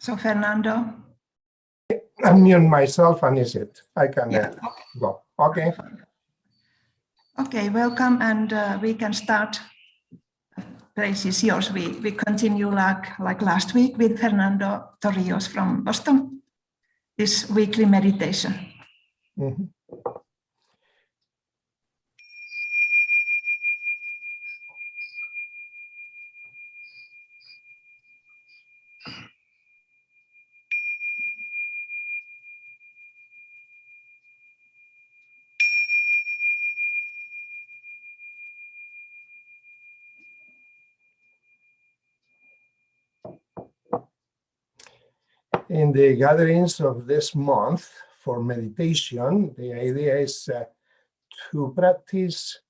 So Fernando? Unmute myself and is it? I can go. Okay. Okay, welcome, and we can start. Place is yours. We continue like last week with Fernando Torrijos from Boston, this weekly meditation. Mm-hmm. In the gatherings of this month for meditation, the idea is to practice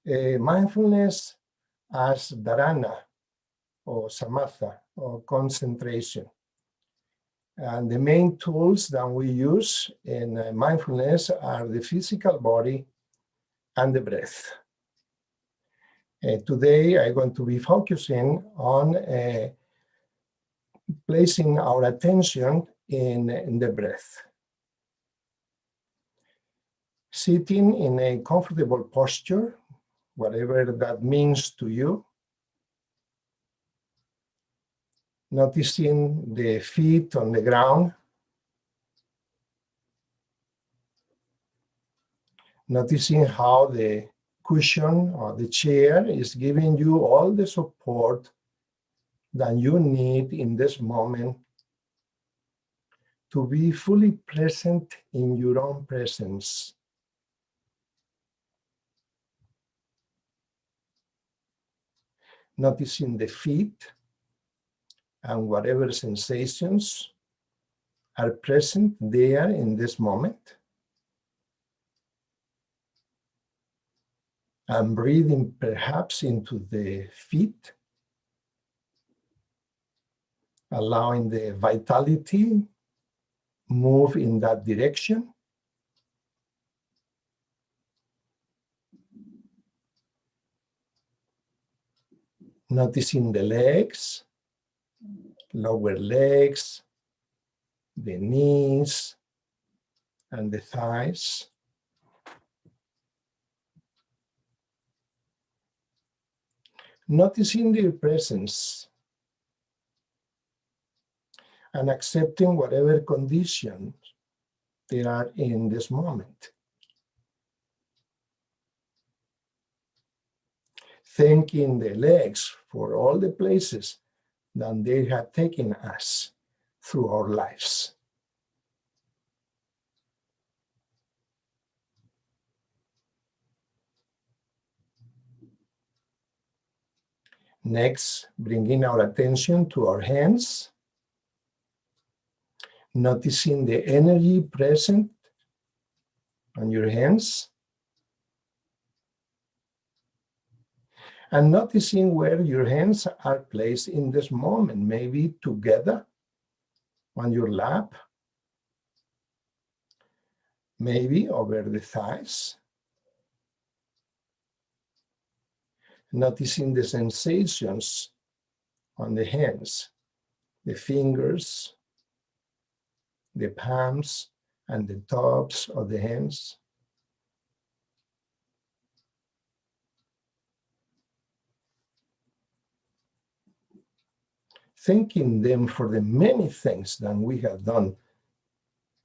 mindfulness as dharana or samatha or concentration. And the main tools that we use in mindfulness are the physical body and the breath. Today, I'm going to be focusing on placing our attention in the breath. Sitting in a comfortable posture, whatever that means to you. Noticing the feet on the ground. Noticing how the cushion or the chair is giving you all the support that you need in this moment to be fully present in your own presence. Noticing the feet and whatever sensations are present there in this moment. And breathing perhaps into the feet, allowing the vitality move in that direction. Noticing the legs, lower legs, the knees, and the thighs. Noticing their presence and accepting whatever conditions they are in this moment. Thanking the legs for all the places that they have taken us through our lives. Next, bringing our attention to our hands, noticing the energy present on your hands, and noticing where your hands are placed in this moment, maybe together on your lap, maybe over the thighs. Noticing the sensations on the hands, the fingers, the palms, and the tops of the hands. Thanking them for the many things that we have done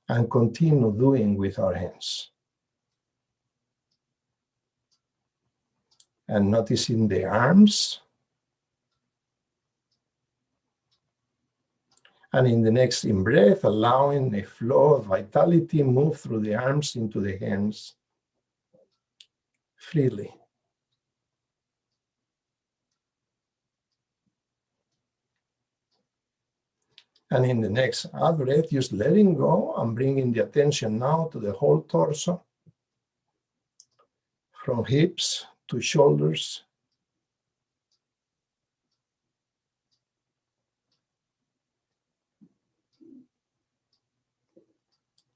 and continue doing with our hands. And noticing the arms. And in the next in-breath, allowing a flow of vitality move through the arms into the hands freely. And in the next out-breath, just letting go and bringing the attention now to the whole torso, from hips to shoulders.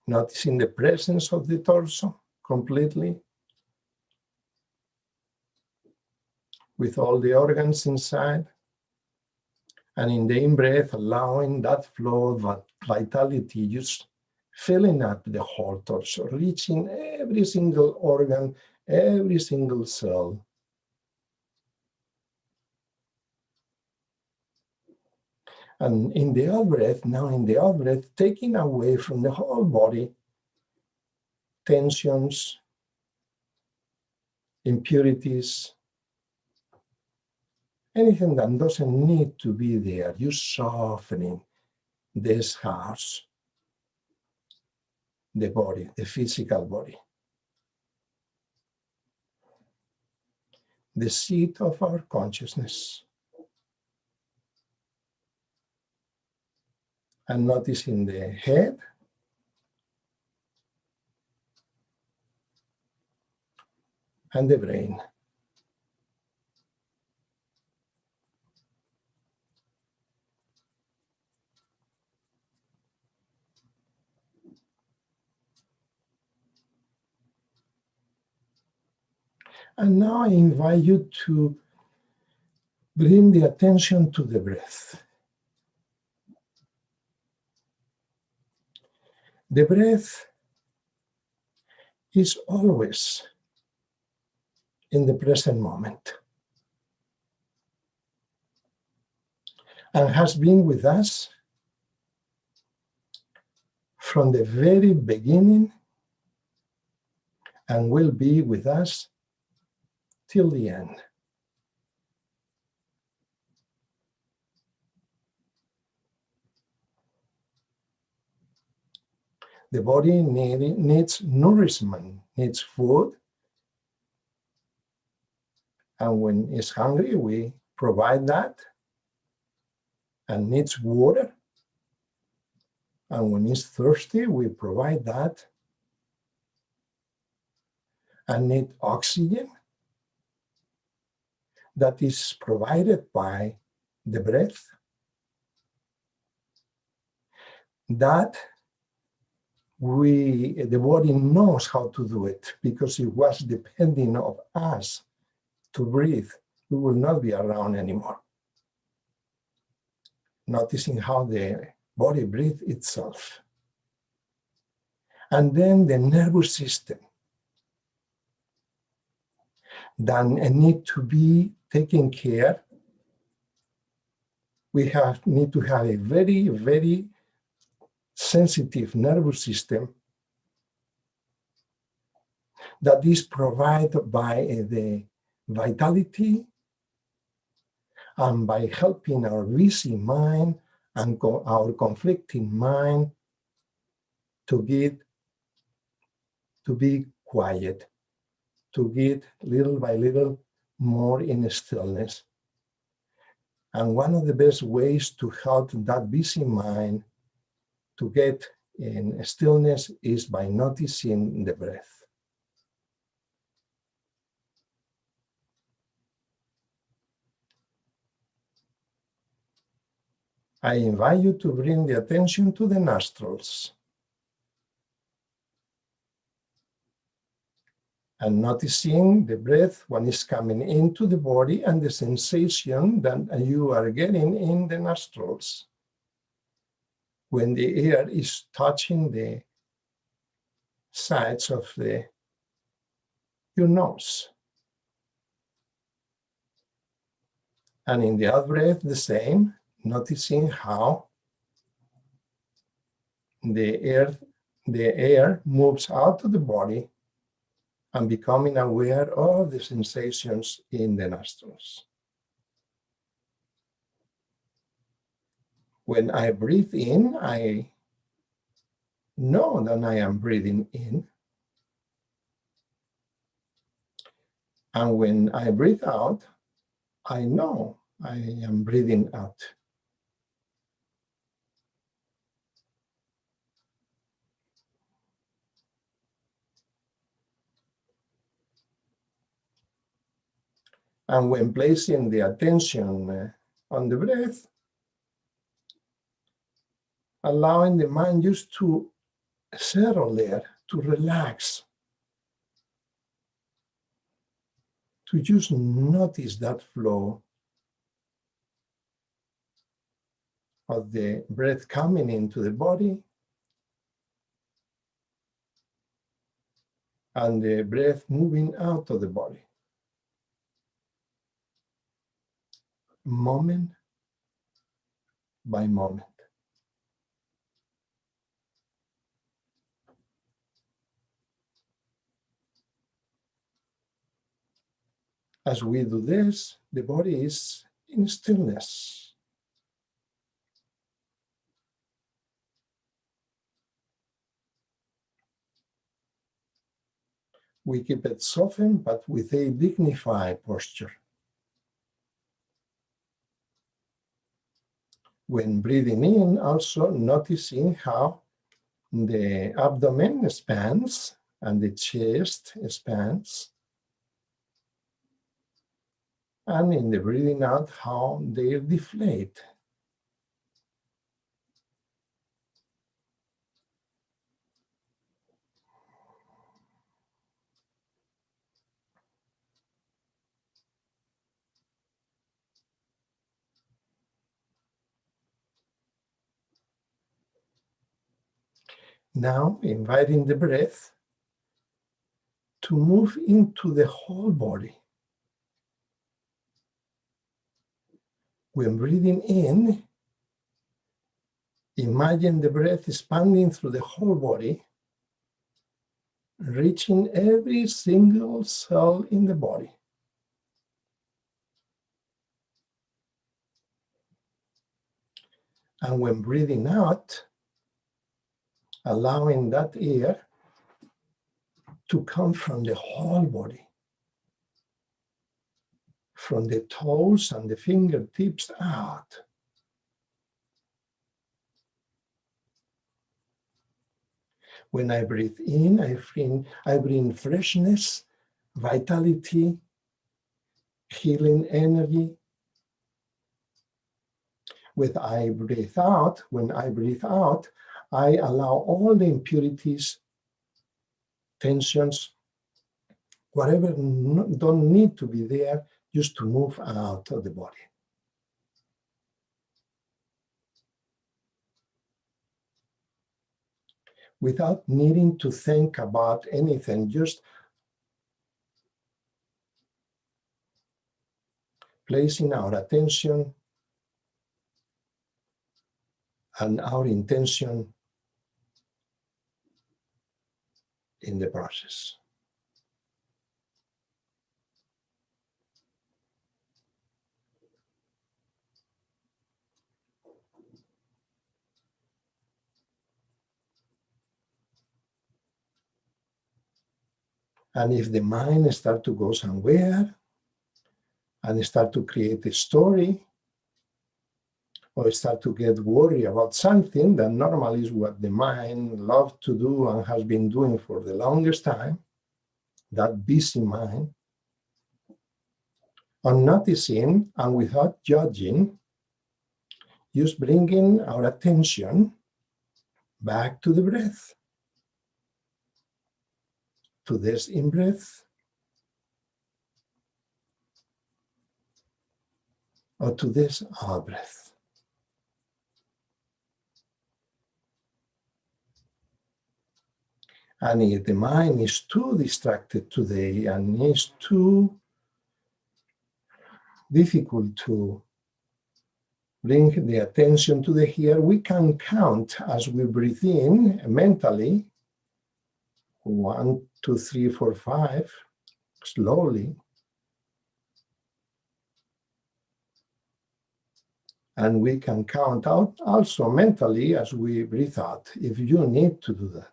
Noticing the presence of the torso completely, with all the organs inside, And in the in-breath, allowing that flow, that vitality, just filling up the whole torso, reaching every single organ, every single cell. And in the out-breath, now in the out-breath, taking away from the whole body tensions, impurities, anything that doesn't need to be there, just softening this house, the body, the physical body. The seat of our consciousness. And noticing the head, and the brain. And now I invite you to bring the attention to the breath. The breath is always in the present moment and has been with us from the very beginning and will be with us till the end. The body needs nourishment, needs food, and when it's hungry, we provide that, and needs water, and when it's thirsty, we provide that, and need oxygen that is provided by the breath. That the body knows how to do it because it was depending on us to breathe. We will not be around anymore. Noticing how the body breathes itself. And then the nervous system that need to be taken care. We need to have a very, very sensitive nervous system that is provided by the vitality and by helping our busy mind and our conflicting mind to be quiet, to get little by little more in stillness. And one of the best ways to help that busy mind to get in stillness is by noticing the breath. I invite you to bring the attention to the nostrils and noticing the breath when it's coming into the body and the sensation that you are getting in the nostrils when the air is touching the sides of your nose. And in the out breath, the same, noticing how the air moves out of the body and becoming aware of the sensations in the nostrils. When I breathe in, I know that I am breathing in. And when I breathe out, I know I am breathing out. And when placing the attention on the breath, allowing the mind just to settle there, to relax, to just notice that flow. of the breath coming into the body and the breath moving out of the body, moment by moment. As we do this, the body is in stillness. We keep it softened, but with a dignified posture. When breathing in, also noticing how the abdomen expands and the chest expands. And in the breathing out, how they deflate. Now, inviting the breath to move into the whole body. When breathing in, imagine the breath expanding through the whole body, reaching every single cell in the body. And when breathing out, allowing that air to come from the whole body, from the toes and the fingertips out. When I breathe in, I bring freshness, vitality, healing energy. When I breathe out, I allow all the impurities, tensions, whatever don't need to be there, just to move out of the body. Without needing to think about anything, just placing our attention and our intention in the process. And if the mind starts to go somewhere and start to create a story, or start to get worried about something that normally is what the mind loves to do and has been doing for the longest time, that busy mind, on noticing and without judging, just bringing our attention back to the breath, to this in-breath, or to this out-breath. And if the mind is too distracted today and is too difficult to bring the attention to the here, we can count as we breathe in mentally, 1, 2, 3, 4, 5, slowly. And we can count out also mentally as we breathe out, if you need to do that.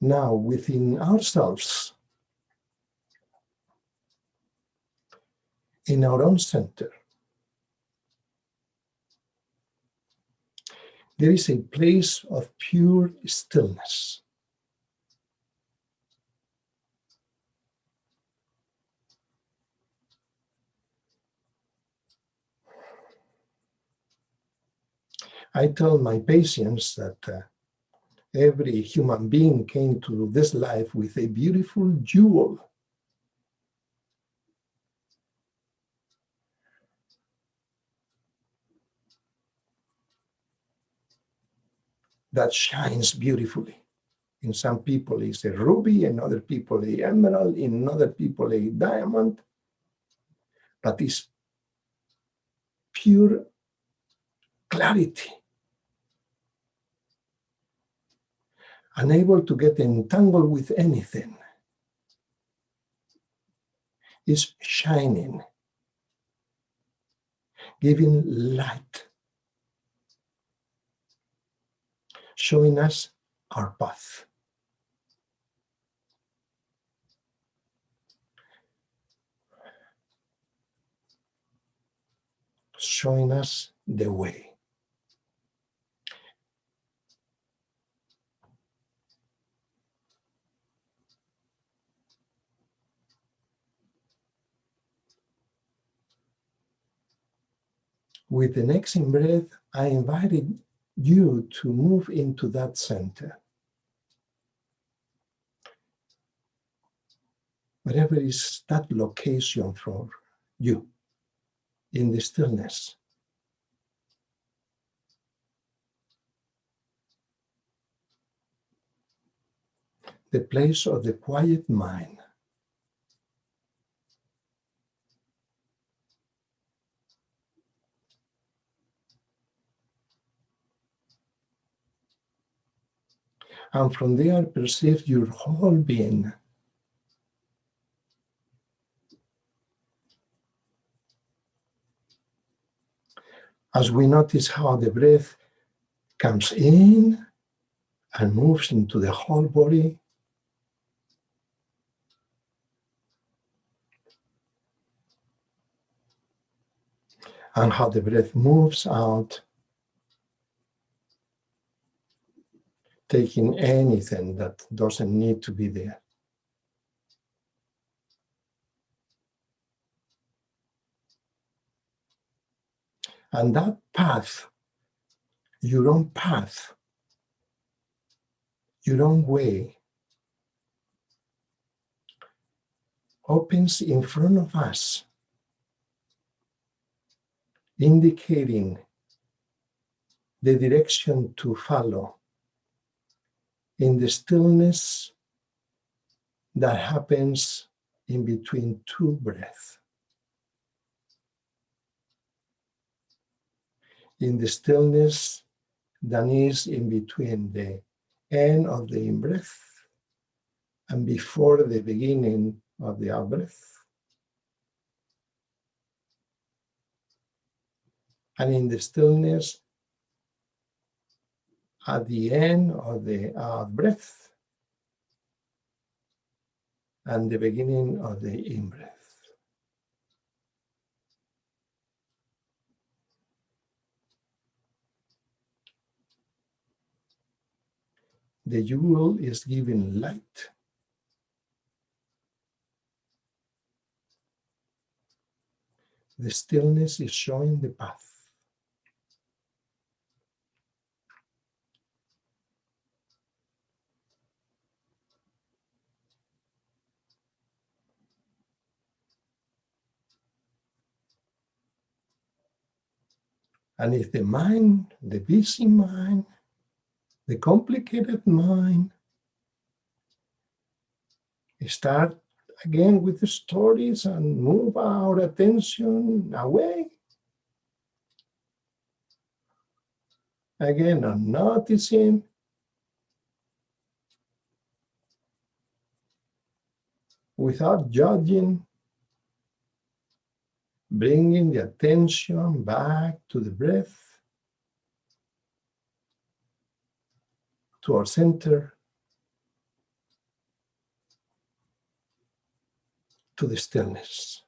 Now, within ourselves, in our own center, there is a place of pure stillness. I tell my patients that every human being came to this life with a beautiful jewel. That shines beautifully. In some people, it's a ruby, in other people, a emerald, in other people, a diamond. But it's pure clarity, unable to get entangled with anything. It's shining, giving light, showing us our path. Showing us the way. With the next in-breath, I invited you to move into that center. Whatever is that location for you in the stillness. The place of the quiet mind. And from there, perceive your whole being. As we notice how the breath comes in and moves into the whole body, and how the breath moves out, taking anything that doesn't need to be there. And that path, your own path, your own way, opens in front of us, indicating the direction to follow in the stillness that happens in between two breaths. In the stillness that is in between the end of the in-breath and before the beginning of the out-breath. And in the stillness at the end of the out-breath and the beginning of the in-breath. The jewel is giving light. The stillness is showing the path. And if the mind, the busy mind, the complicated mind, start again with the stories and move our attention away, again, on noticing, without judging, bringing the attention back to the breath, to our center, to the stillness.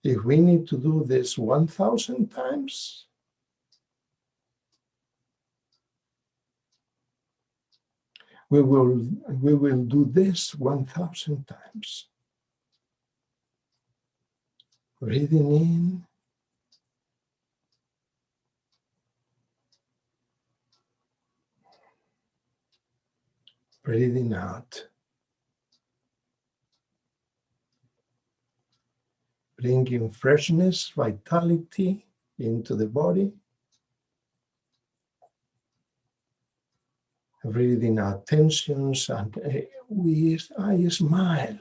If we need to do this 1,000 times, we will do this 1,000 times. Breathing in, breathing out. Bringing freshness, vitality into the body. Breathing out tensions, and I smile.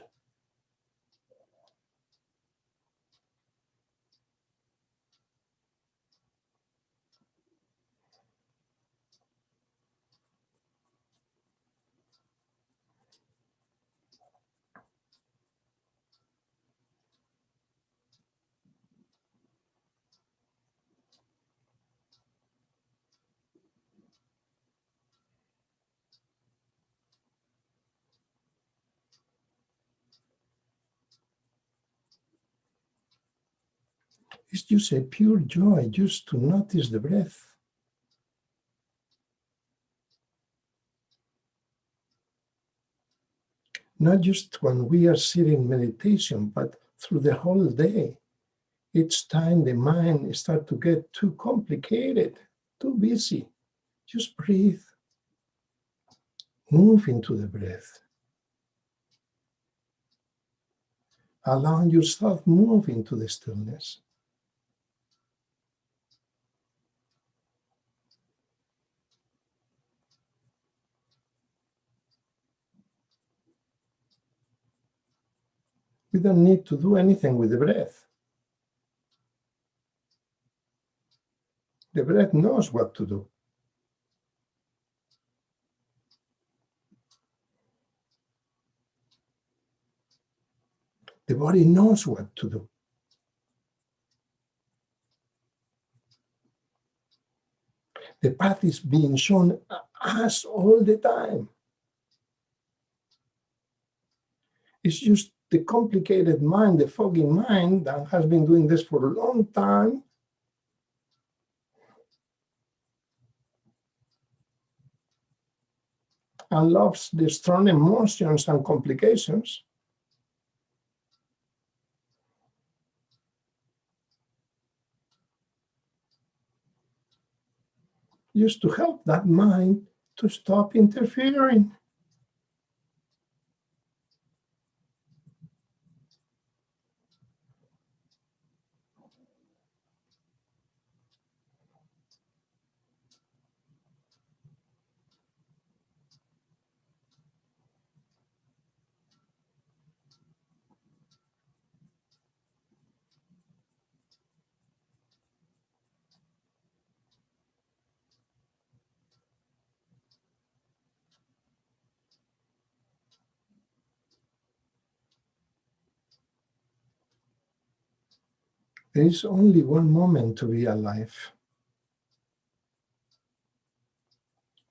It's just a pure joy just to notice the breath. Not just when we are sitting in meditation, but through the whole day. Each time the mind starts to get too complicated, too busy, just breathe. Move into the breath. Allow yourself move into the stillness. We don't need to do anything with the breath. The breath knows what to do. The body knows what to do. The path is being shown us all the time. It's just the complicated mind, the foggy mind that has been doing this for a long time. And loves the strong emotions and complications. Just to help that mind to stop interfering. There is only one moment to be alive.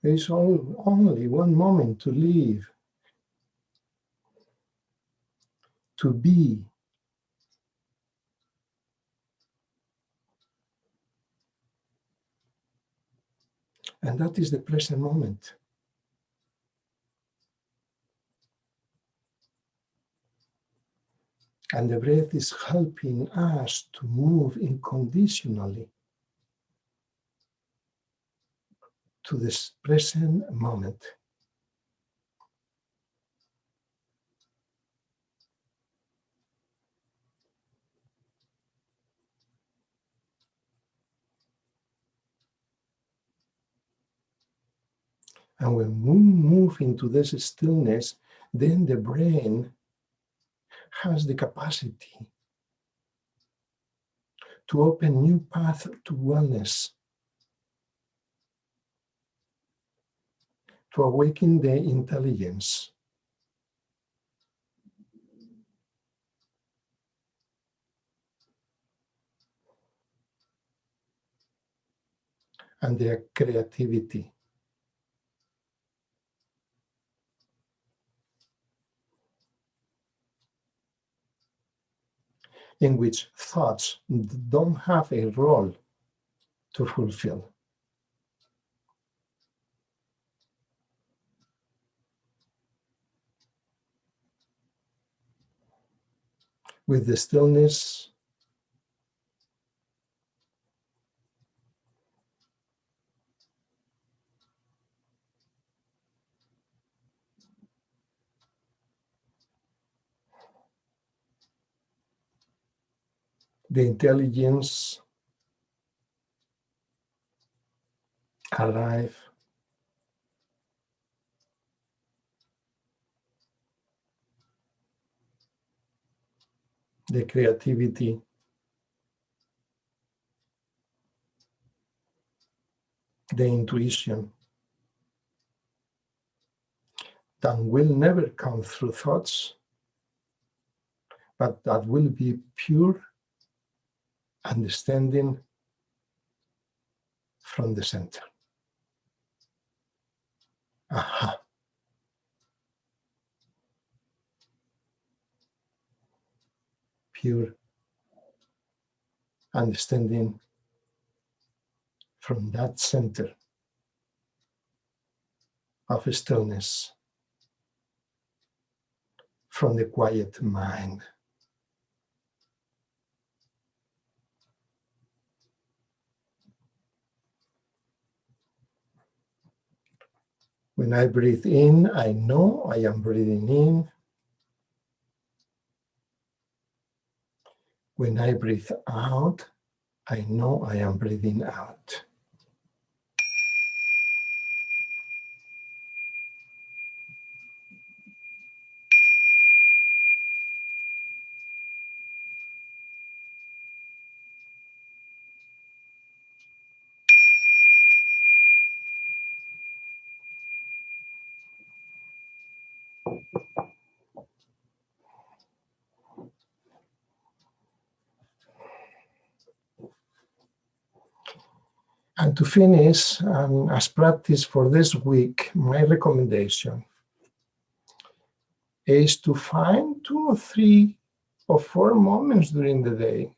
There is only one moment to live, to be. And that is the present moment. And the breath is helping us to move unconditionally to this present moment. And when we move into this stillness, then the brain has the capacity to open new paths to wellness, to awaken the intelligence. And their creativity. In which thoughts don't have a role to fulfill. With the stillness, the intelligence alive, the creativity, the intuition that will never come through thoughts, but that will be pure understanding from the center. Aha. Pure understanding from that center of stillness, from the quiet mind. When I breathe in, I know I am breathing in. When I breathe out, I know I am breathing out. And to finish, as practice for this week, my recommendation is to find 2 or 3 or 4 moments during the day,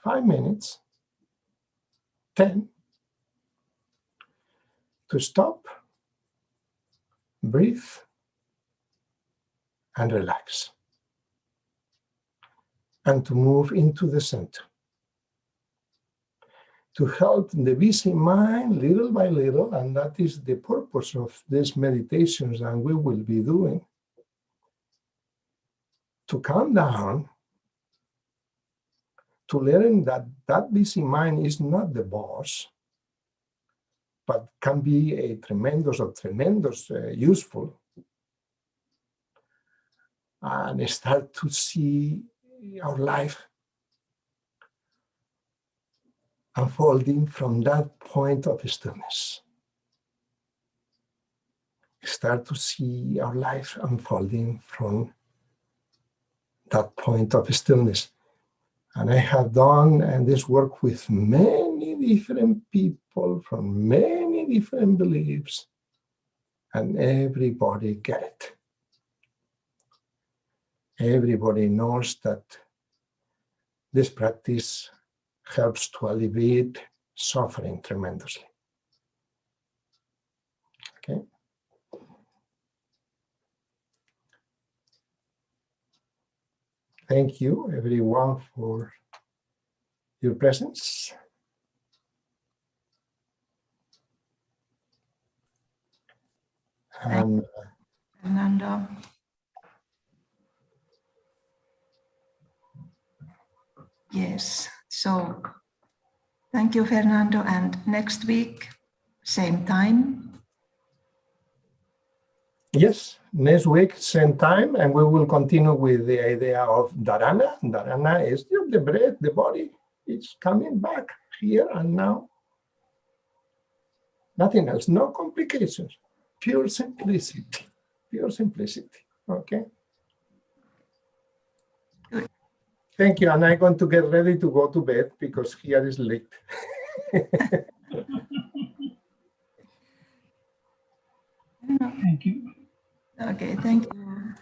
5 minutes, 10, to stop, breathe, and relax, and to move into the center, to help the busy mind little by little, and that is the purpose of these meditations that we will be doing, to calm down, to learn that that busy mind is not the boss, but can be a tremendous useful, and start to see our life unfolding from that point of stillness. Start to see our life unfolding from that point of stillness. And I have done this work with many different people from many different beliefs, and everybody get it. Everybody knows that this practice helps to alleviate suffering tremendously. Okay. Thank you, everyone, for your presence. And Fernando. Yes, so thank you, Fernando. And next week, same time. yes, next week, same time, and we will continue with the idea of dharana. Dharana is the breath, the body. It's coming back here and now. Nothing else, no complications. Pure simplicity. Pure simplicity. Okay. Good. Thank you. And I'm going to get ready to go to bed because here is late. Thank you. Okay, thank you.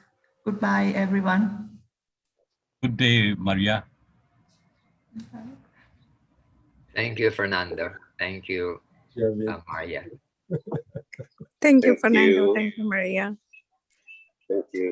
Goodbye, everyone. Good day, Maria. Thank you, Fernando. Thank you, Maria. Thank you, Thank Fernando. you. Thank you, Maria. Thank you.